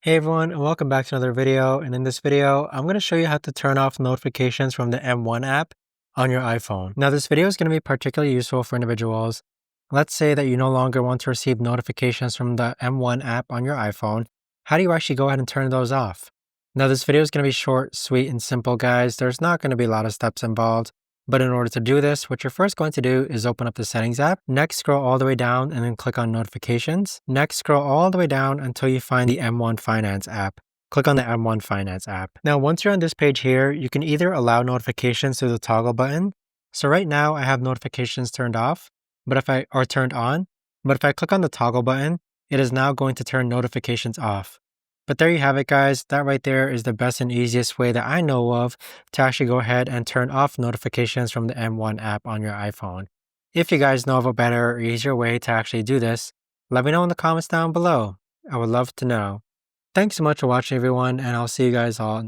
Hey everyone, and welcome back to another video. And in this video, I'm going to show you how to turn off notifications from the M1 app on your iPhone. Now, this video is going to be particularly useful for individuals. Let's say that you no longer want to receive notifications from the M1 app on your iPhone. How do you actually go ahead and turn those off? Now, this video is going to be short, sweet, and simple, guys. There's not going to be a lot of steps involved. But in order to do this, what you're first going to do is open up the Settings app. Next, scroll all the way down and then click on Notifications. Next, scroll all the way down until you find the M1 Finance app. Click on the M1 Finance app. Now, once you're on this page here, you can either allow notifications through the toggle button. So right now, I have notifications turned off, or turned on. But if I click on the toggle button, it is now going to turn notifications off. But there you have it, guys. That right there is the best and easiest way that I know of to actually go ahead and turn off notifications from the M1 app on your iPhone. If you guys know of a better or easier way to actually do this, let me know in the comments down below. I would love to know. Thanks so much for watching, everyone, and I'll see you guys all